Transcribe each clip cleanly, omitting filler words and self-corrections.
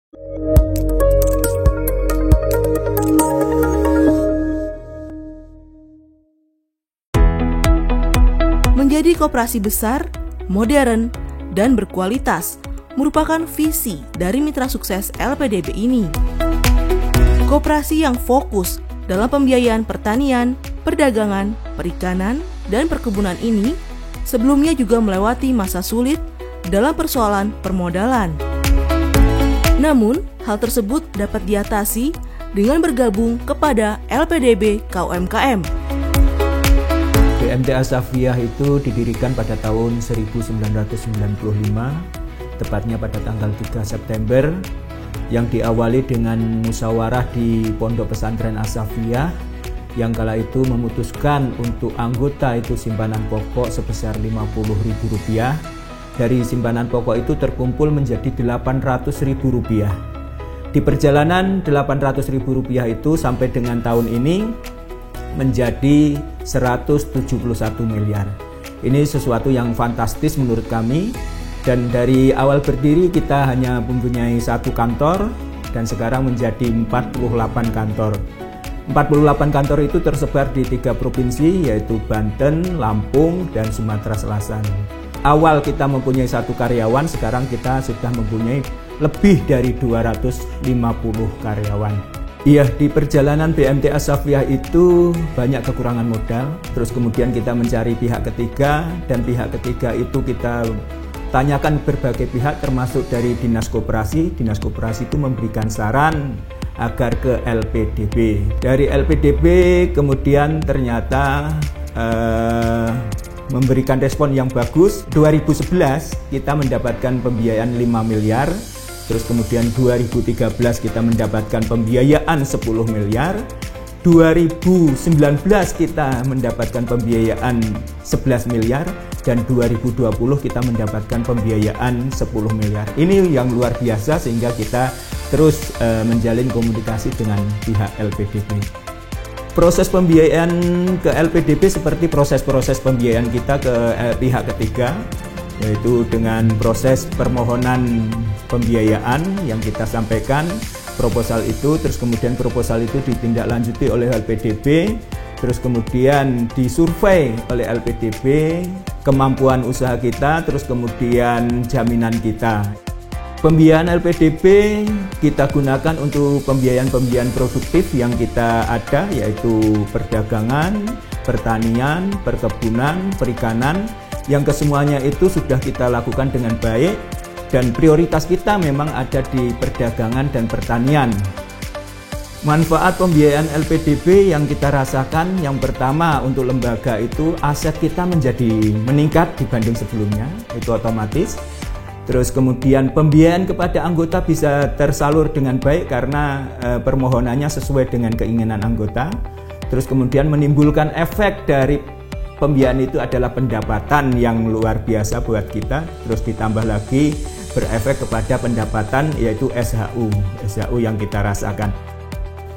Menjadi koperasi besar, modern, dan berkualitas merupakan visi dari mitra sukses LPDB ini. Koperasi yang fokus dalam pembiayaan pertanian, perdagangan, perikanan, dan perkebunan ini sebelumnya juga melewati masa sulit dalam persoalan permodalan. Namun, hal tersebut dapat diatasi dengan bergabung kepada LPDB KUMKM. BMT Asafiyah itu didirikan pada tahun 1995, tepatnya pada tanggal 3 September, yang diawali dengan musyawarah di Pondok Pesantren Asafiyah, yang kala itu memutuskan untuk anggota itu simpanan pokok sebesar Rp50.000. Dari simpanan pokok itu terkumpul menjadi Rp800.000. Di perjalanan Rp800.000 itu sampai dengan tahun ini menjadi 171 miliar. Ini sesuatu yang fantastis menurut kami, dan dari awal berdiri kita hanya mempunyai 1 kantor dan sekarang menjadi 48 kantor. 48 kantor itu tersebar di 3 provinsi, yaitu Banten, Lampung, dan Sumatera Selatan. Awal kita mempunyai 1 karyawan, sekarang kita sudah mempunyai lebih dari 250 karyawan. Iya, di perjalanan BMT Asafiyah itu banyak kekurangan modal, terus kemudian kita mencari pihak ketiga, dan pihak ketiga itu kita tanyakan berbagai pihak termasuk dari Dinas Koperasi. Dinas Koperasi itu memberikan saran agar ke LPDB. Dari LPDB kemudian ternyata memberikan respon yang bagus. 2011 kita mendapatkan pembiayaan 5 miliar. Terus kemudian 2013 kita mendapatkan pembiayaan 10 miliar. 2019 kita mendapatkan pembiayaan 11 miliar. Dan 2020 kita mendapatkan pembiayaan 10 miliar. Ini yang luar biasa sehingga kita terus menjalin komunikasi dengan pihak LPDB. Proses pembiayaan ke LPDB seperti proses-proses pembiayaan kita ke pihak ketiga, yaitu dengan proses permohonan pembiayaan yang kita sampaikan, proposal itu, terus kemudian proposal itu ditindaklanjuti oleh LPDB, terus kemudian disurvei oleh LPDB, kemampuan usaha kita, terus kemudian jaminan kita. Pembiayaan LPDB kita gunakan untuk pembiayaan produktif yang kita ada, yaitu perdagangan, pertanian, perkebunan, perikanan, yang kesemuanya itu sudah kita lakukan dengan baik, dan prioritas kita memang ada di perdagangan dan pertanian. Manfaat pembiayaan LPDB yang kita rasakan, yang pertama untuk lembaga itu aset kita menjadi meningkat dibanding sebelumnya, itu otomatis. Terus kemudian pembiayaan kepada anggota bisa tersalur dengan baik karena permohonannya sesuai dengan keinginan anggota. Terus kemudian menimbulkan efek dari pembiayaan itu adalah pendapatan yang luar biasa buat kita. Terus ditambah lagi berefek kepada pendapatan, yaitu SHU yang kita rasakan.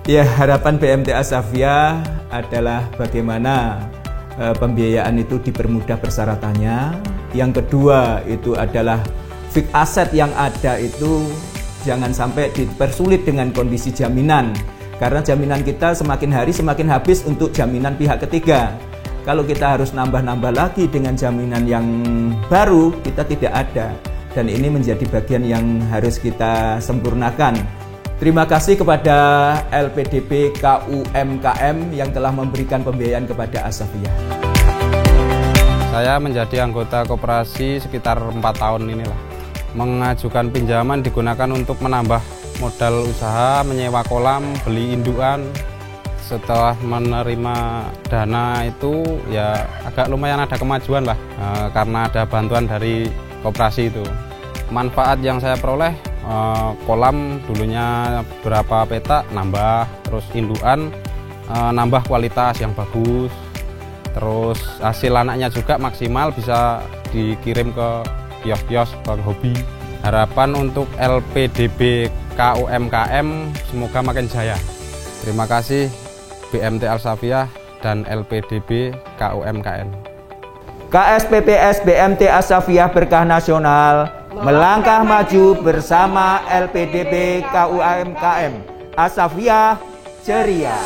Ya, harapan BMT Asafiyah adalah bagaimana pembiayaan itu dipermudah persyaratannya. Yang kedua itu adalah fix aset yang ada itu jangan sampai dipersulit dengan kondisi jaminan, karena jaminan kita semakin hari semakin habis untuk jaminan pihak ketiga. Kalau kita harus nambah-nambah lagi dengan jaminan yang baru, kita tidak ada, dan ini menjadi bagian yang harus kita sempurnakan. Terima kasih kepada LPDB KUMKM yang telah memberikan pembiayaan kepada Asafiyah. Saya menjadi anggota koperasi sekitar 4 tahun inilah. Mengajukan pinjaman digunakan untuk menambah modal usaha, menyewa kolam, beli indukan. Setelah menerima dana itu ya agak lumayan ada kemajuan lah, karena ada bantuan dari koperasi itu. Manfaat yang saya peroleh, kolam dulunya berapa petak nambah, terus indukan nambah kualitas yang bagus, terus hasil anaknya juga maksimal, bisa dikirim ke kios-kios, ke hobi. Harapan untuk LPDB KUMKM semoga makin jaya. Terima kasih BMT Asafiyah dan LPDB KUMKM. KSPPS BMT Asafiyah Berkah Nasional melangkah maju bersama LPDB KUMKM. Asafiyah ceria.